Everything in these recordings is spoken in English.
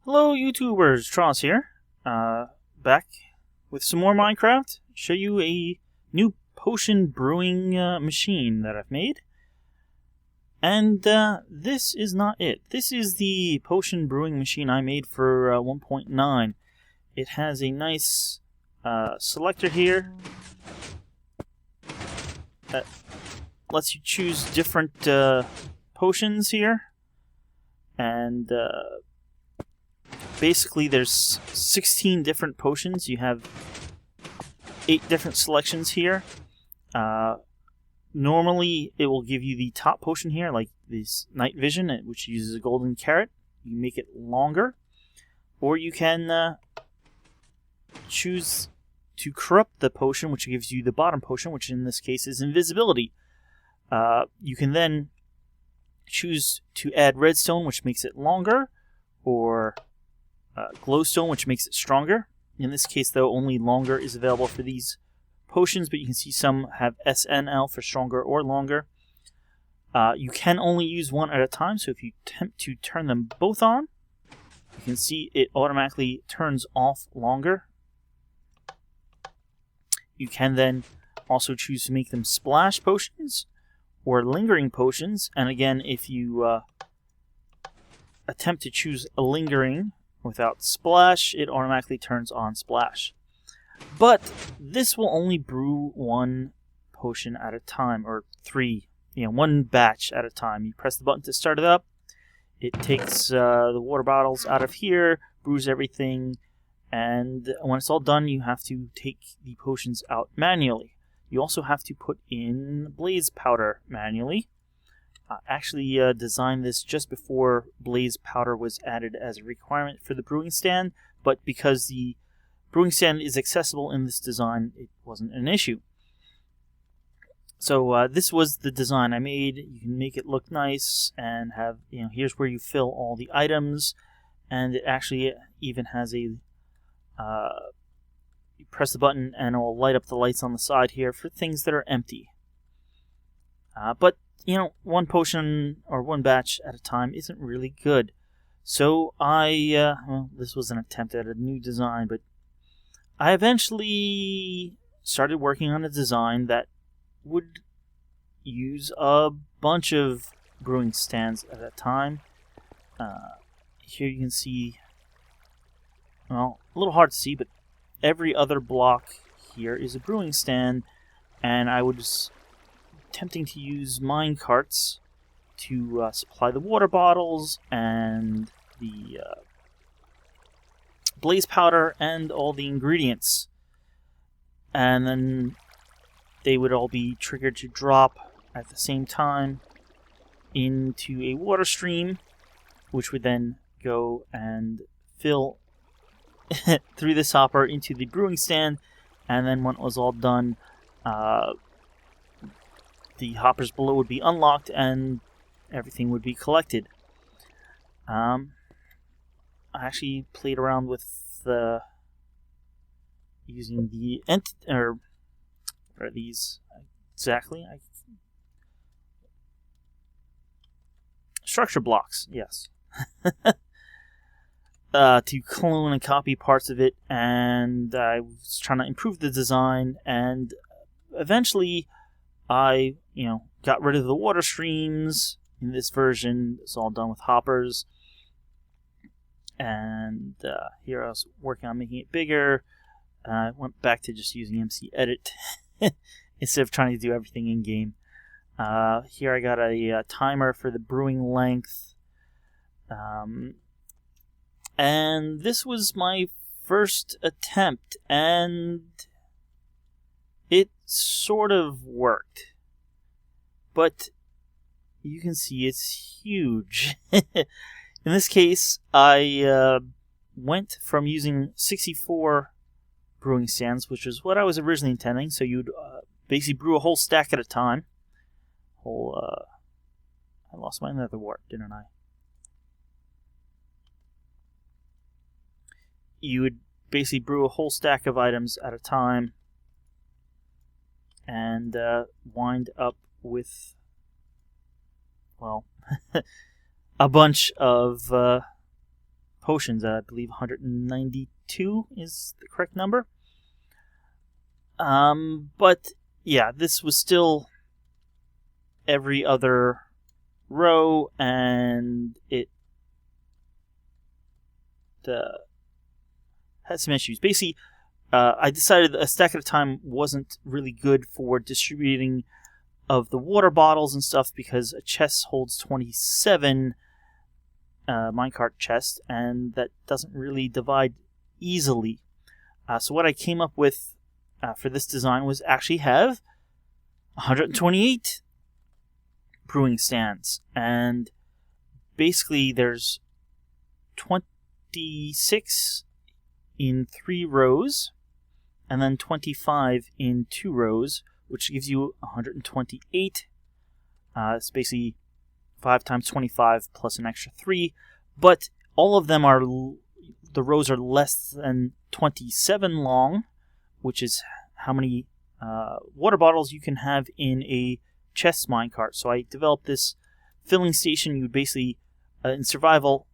Hello YouTubers, Tross here, back with some more Minecraft. Show you a new potion brewing machine that I've made. And this is not it. This is the potion brewing machine I made for 1.9. It has a nice selector here that lets you choose different potions here. And basically, there's 16 different potions. You have 8 different selections here. Normally, it will give you the top potion here, like this night vision, which uses a golden carrot. You make it longer, or you can choose to corrupt the potion, which gives you the bottom potion, which in this case is invisibility. You can then choose to add redstone, which makes it longer, or glowstone, which makes it stronger. In this case, though, only longer is available for these potions, but you can see some have SNL for stronger or longer. You can only use one at a time, so if you attempt to turn them both on, you can see it automatically turns off longer. You can then also choose to make them splash potions or lingering potions, and again, if you attempt to choose a lingering without splash, it automatically turns on splash. But this will only brew one potion at a time, or 3, one batch at a time. You press the button to start it up. It takes the water bottles out of here, brews everything, and when it's all done, you have to take the potions out manually. You also have to put in blaze powder manually. Actually designed this just before blaze powder was added as a requirement for the brewing stand, but because the brewing stand is accessible in this design, it wasn't an issue. So this was the design I made. You can make it look nice and have, here's where you fill all the items, and it actually even has a you press the button and it will light up the lights on the side here for things that are empty. But one potion or one batch at a time isn't really good. So this was an attempt at a new design, but I eventually started working on a design that would use a bunch of brewing stands at a time. Here you can see, well, a little hard to see, but every other block here is a brewing stand, and I was attempting to use minecarts to supply the water bottles and the blaze powder and all the ingredients. And then they would all be triggered to drop at the same time into a water stream, which would then go and fill through this hopper into the brewing stand, and then when it was all done, the hoppers below would be unlocked and everything would be collected. I actually played around with using the what are these exactly? Structure blocks, yes. To clone and copy parts of it, and I was trying to improve the design, and eventually I, got rid of the water streams in this version. It's all done with hoppers. And here I was working on making it bigger. I went back to just using MC Edit instead of trying to do everything in game. Here I got a timer for the brewing length. And this was my first attempt, and it sort of worked. But you can see it's huge. In this case, I went from using 64 brewing stands, which is what I was originally intending. So you'd basically brew a whole stack at a time. I lost my nether wart, didn't I? You would basically brew a whole stack of items at a time and wind up with, well, a bunch of potions. I believe 192 is the correct number. But yeah, this was still every other row, and it had some issues. Basically, I decided a stack at a time wasn't really good for distributing of the water bottles and stuff, because a chest holds 27 minecart chests, and that doesn't really divide easily. So what I came up with for this design was actually have 128 brewing stands, and basically there's 26 in 3 rows, and then 25 in 2 rows, which gives you 128. It's basically 5 times 25 plus an extra 3, but all of them are, the rows are less than 27 long, which is how many water bottles you can have in a chest minecart. So I developed this filling station. You would basically, in survival,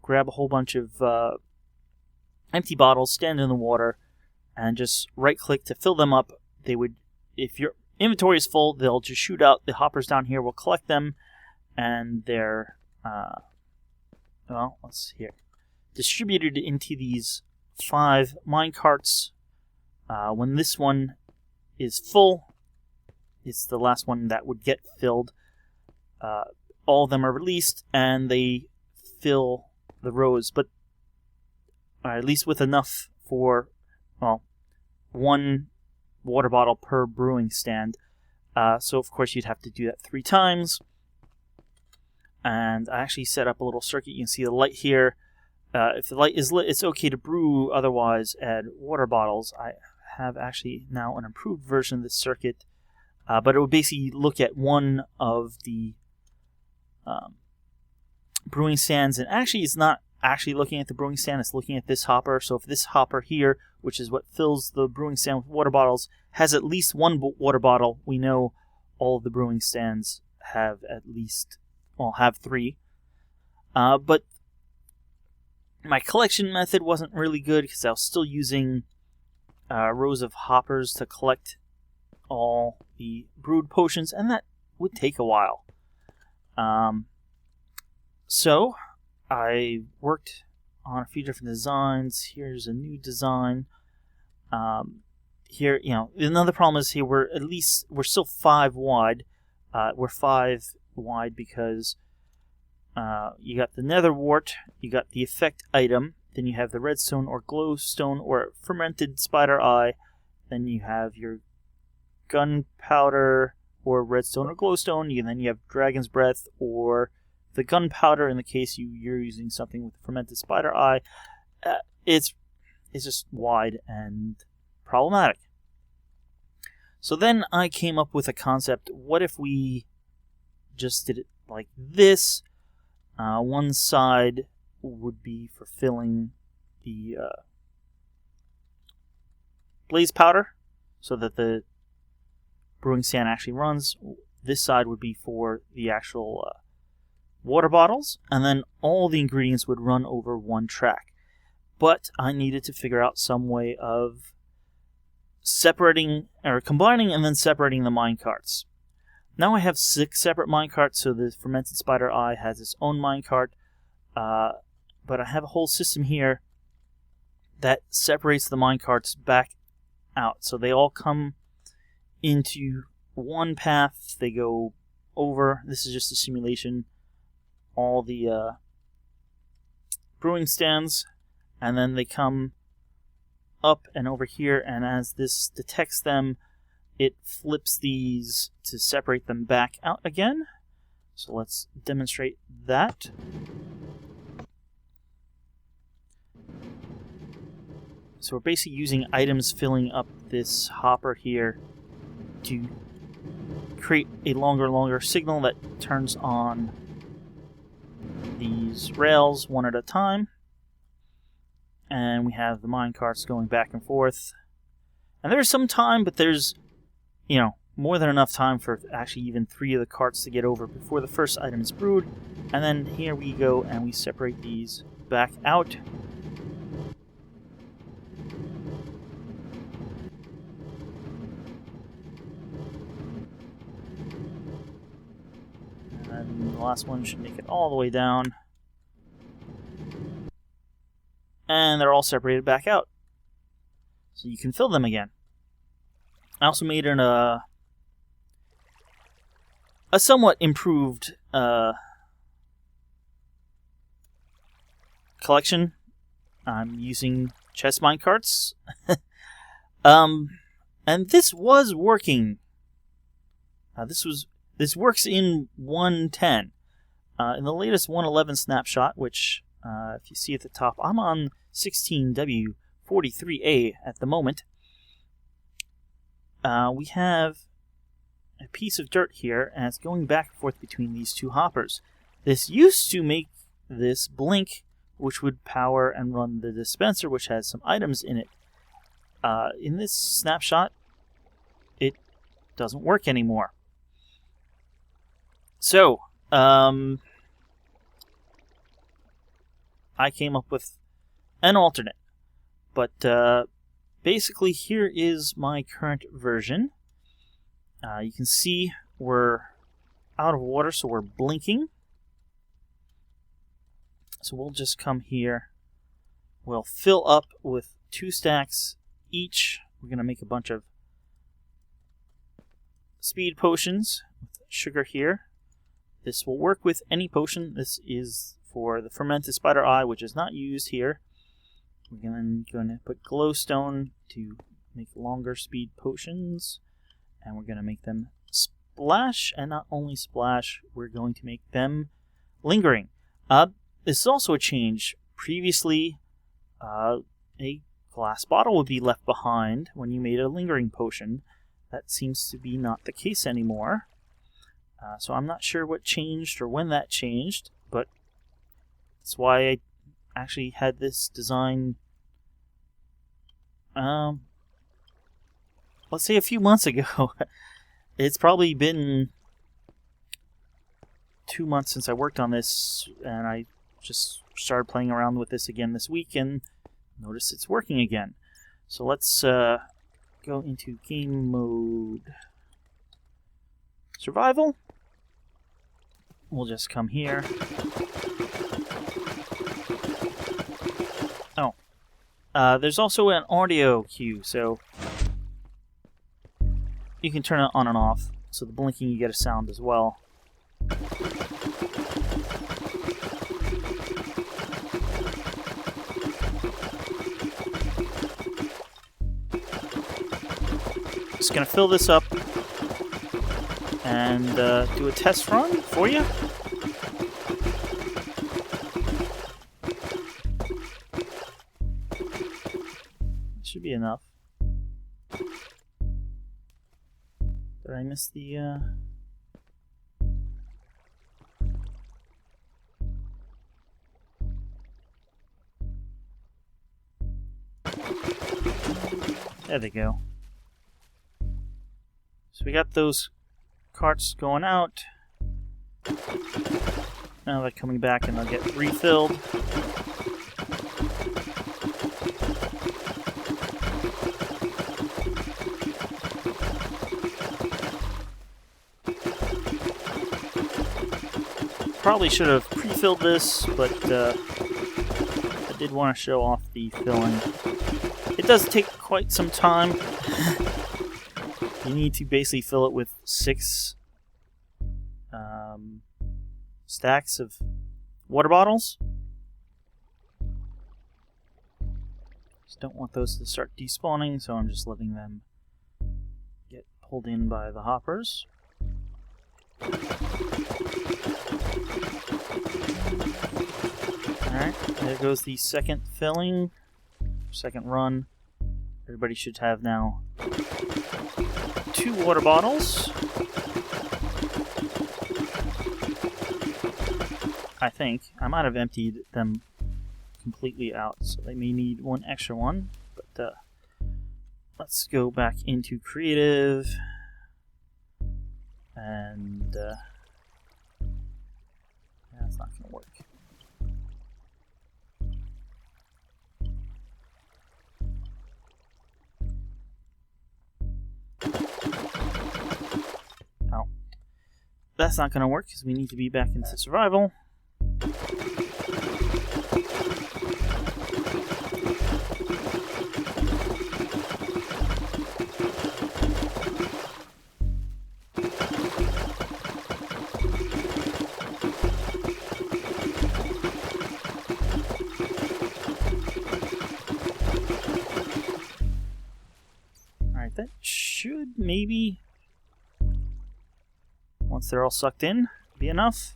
grab a whole bunch of empty bottles, stand in the water, and just right-click to fill them up. They would, if your inventory is full, they'll just shoot out. The hoppers down here will collect them, and they're, let's see here, distributed into these 5 minecarts. When this one is full, it's the last one that would get filled. All of them are released, and they fill the rows, but at least with enough for, 1 water bottle per brewing stand. So of course you'd have to do that 3 times. And I actually set up a little circuit. You can see the light here. If the light is lit, it's okay to brew. Otherwise, add water bottles. I have actually now an improved version of this circuit. But it would basically look at one of the brewing stands, and actually it's not actually looking at the brewing stand, it's looking at this hopper. So if this hopper here, which is what fills the brewing stand with water bottles, has at least 1 water bottle, we know all of the brewing stands have at least, have 3. But my collection method wasn't really good, because I was still using rows of hoppers to collect all the brewed potions, and that would take a while. So I worked on a few different designs. Here's a new design. Here, another problem is here we're still 5 wide. We're 5 wide because you got the nether wart, you got the effect item, then you have the redstone or glowstone or fermented spider eye, then you have your gunpowder or redstone or glowstone, and then you have dragon's breath or the gunpowder in the case you're using something with fermented spider eye. It's just wide and problematic. So then I came up with a concept. What if we just did it like this? One side would be for filling the blaze powder so that the brewing stand actually runs. This side would be for the actual water bottles, and then all the ingredients would run over one track. But I needed to figure out some way of separating, or combining and then separating the minecarts. Now I have 6 separate minecarts, so the fermented spider eye has its own minecart, but I have a whole system here that separates the minecarts back out. So they all come into one path, they go over, this is just a simulation, all the brewing stands, and then they come up and over here, and as this detects them, it flips these to separate them back out again. So let's demonstrate that. So we're basically using items filling up this hopper here to create a longer signal that turns on these rails one at a time. And we have the minecarts going back and forth. And there's some time, but there's, more than enough time for actually even 3 of the carts to get over before the first item is brewed. And then here we go and we separate these back out. And the last one should make it all the way down. And they're all separated back out. So you can fill them again. I also made a somewhat improved collection. I'm using chest minecarts. And this was working. This works in 1.10. In the latest 1.11 snapshot, which if you see at the top, I'm on 16W43A at the moment. We have a piece of dirt here, and it's going back and forth between these two hoppers. This used to make this blink, which would power and run the dispenser, which has some items in it. In this snapshot, it doesn't work anymore. So, I came up with an alternate. But basically, here is my current version. You can see we're out of water, so we're blinking. So we'll just come here. We'll fill up with 2 stacks each. We're going to make a bunch of speed potions with sugar here. This will work with any potion. This is for the fermented spider eye, which is not used here. We're then going to put glowstone to make longer speed potions. And we're going to make them splash, and not only splash, we're going to make them lingering. This is also a change. Previously, a glass bottle would be left behind when you made a lingering potion. That seems to be not the case anymore. So I'm not sure what changed or when that changed, but that's why I actually had this design, let's say a few months ago. It's probably been 2 months since I worked on this, and I just started playing around with this again this week and notice it's working again. So let's go into game mode survival. We'll just come here. Oh. There's also an audio cue, so you can turn it on and off. So the blinking, you get a sound as well. Just gonna fill this up and do a test run for you. Should be enough. Did I miss the There they go. So we got those carts going out. Now they're coming back and they'll get refilled. Probably should have pre-filled this, but I did want to show off the filling. It does take quite some time. You need to basically fill it with 6 stacks of water bottles. Just don't want those to start despawning, so I'm just letting them get pulled in by the hoppers. Alright, there goes the second filling, second run. Everybody should have now 2 water bottles. I think. I might have emptied them completely out, so they may need 1 extra one. But let's go back into creative. And yeah, it's not going to work. that's not going to work because we need to be back into survival. Alright, that should maybe, once they're all sucked in, be enough.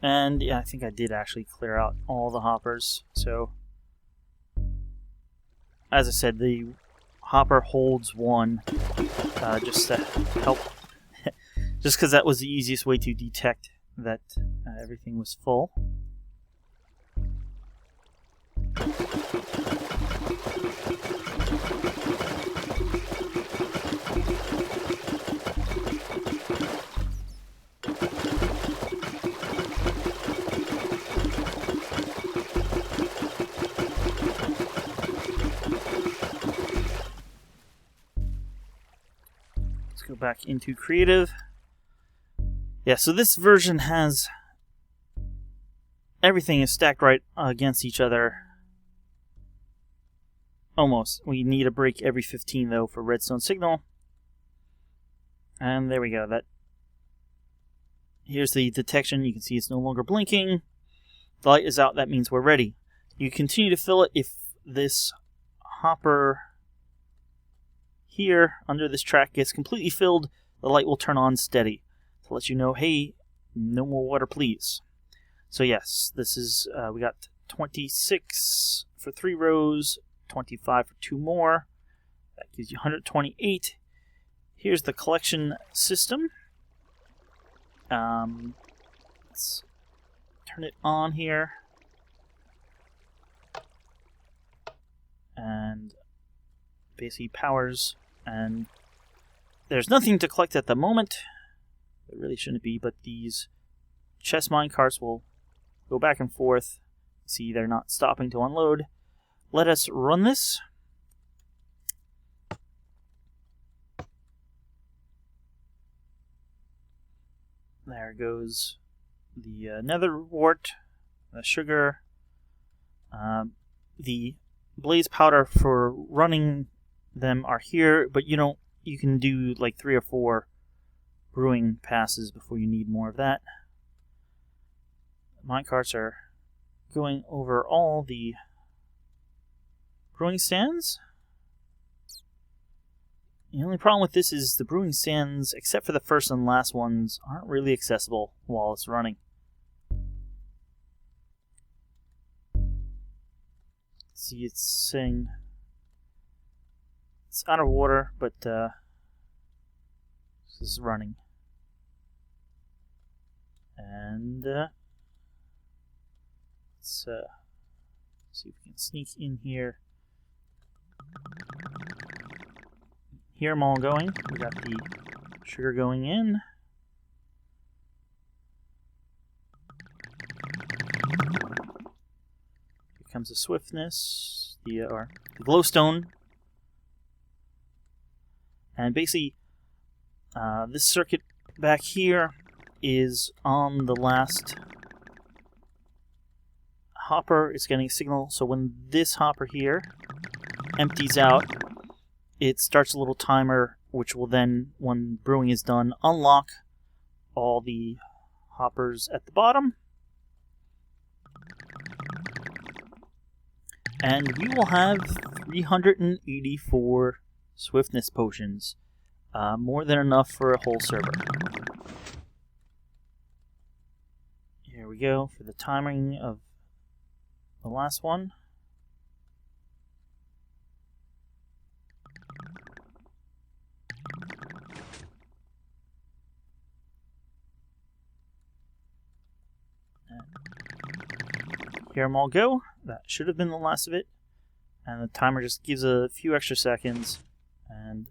And yeah, I think I did actually clear out all the hoppers. So, as I said, the hopper holds one, just to help, just because that was the easiest way to detect that everything was full. Go back into creative. Yeah, so this version has everything is stacked right against each other. Almost. We need a break every 15 though for redstone signal. And there we go. That here's the detection. You can see it's no longer blinking. The light is out. That means we're ready. You continue to fill it if this hopper here under this track gets completely filled. The light will turn on steady to let you know, hey, no more water, please. So yes, this is we got 26 for 3 rows, 25 for 2 more. That gives you 128. Here's the collection system. Let's turn it on here. And basically powers, and there's nothing to collect at the moment. There really shouldn't be, but these chest minecarts will go back and forth. See, they're not stopping to unload. Let us run this. There goes the nether wart, the sugar, the blaze powder for running them are here, but you can do like 3 or 4 brewing passes before you need more of that. Minecarts are going over all the brewing stands. The only problem with this is the brewing stands, except for the first and last ones, aren't really accessible while it's running. See, it's saying it's out of water, but this is running. And let's see if we can sneak in here. Hear them all going. We got the sugar going in. Here comes the swiftness, the glowstone. And basically, this circuit back here is on the last hopper. It's getting a signal, so when this hopper here empties out, it starts a little timer, which will then, when brewing is done, unlock all the hoppers at the bottom. And we will have 384 swiftness potions. More than enough for a whole server. Here we go for the timing of the last one. Hear them all go. That should have been the last of it. And the timer just gives a few extra seconds. And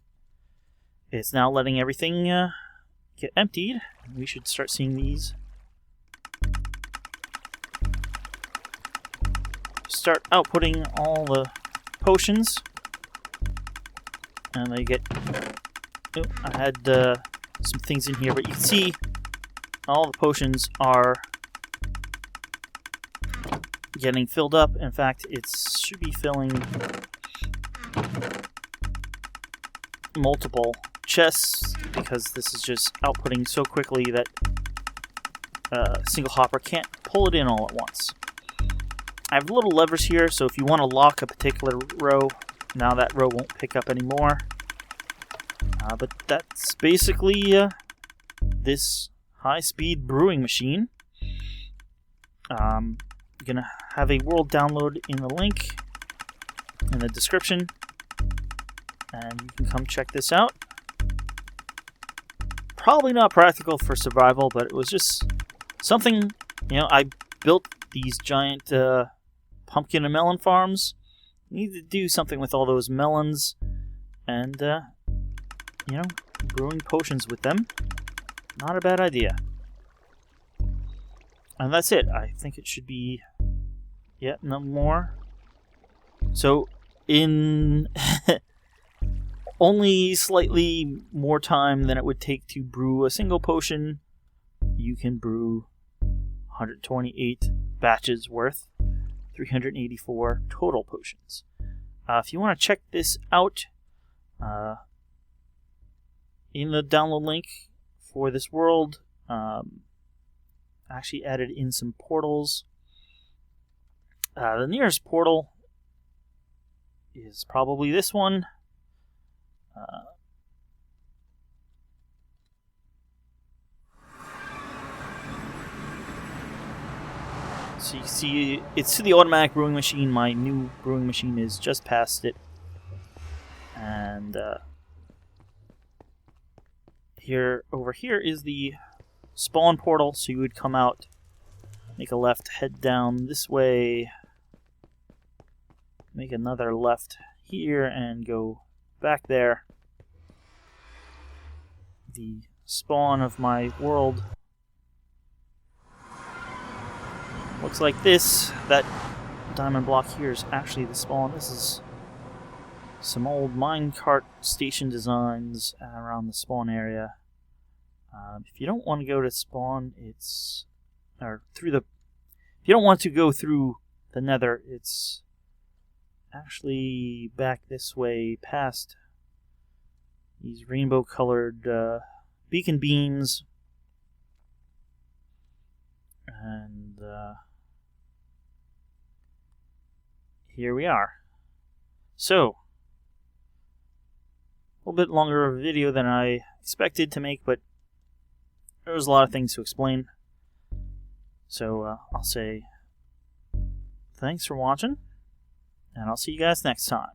it's now letting everything get emptied. We should start seeing these start outputting all the potions. And then you get... Oh, I had some things in here, but you can see all the potions are getting filled up. In fact, it should be filling multiple chests because this is just outputting so quickly that a single hopper can't pull it in all at once. I have little levers here, so if you want to lock a particular row, now that row won't pick up anymore. But that's basically this high-speed brewing machine. I'm going to have a world download in the link in the description, and you can come check this out. Probably not practical for survival, but it was just something, I built these giant pumpkin and melon farms. Need to do something with all those melons, and brewing potions with them. Not a bad idea. And that's it. I think it should be no more. So in only slightly more time than it would take to brew a single potion, you can brew 128 batches worth, 384 total potions. If you want to check this out, in the download link for this world, actually added in some portals. The nearest portal is probably this one. So you see, it's to the automatic brewing machine. My new brewing machine is just past it. And over here is the spawn portal, so you would come out, make a left, head down this way, make another left here, and go back there. The spawn of my world looks like this. That diamond block here is actually the spawn. This is some old minecart station designs around the spawn area. If you don't want to go to spawn, if you don't want to go through the nether, it's actually back this way past these rainbow-colored beacon beams, and here we are. So, a little bit longer of a video than I expected to make, but there was a lot of things to explain. So I'll say thanks for watching, and I'll see you guys next time.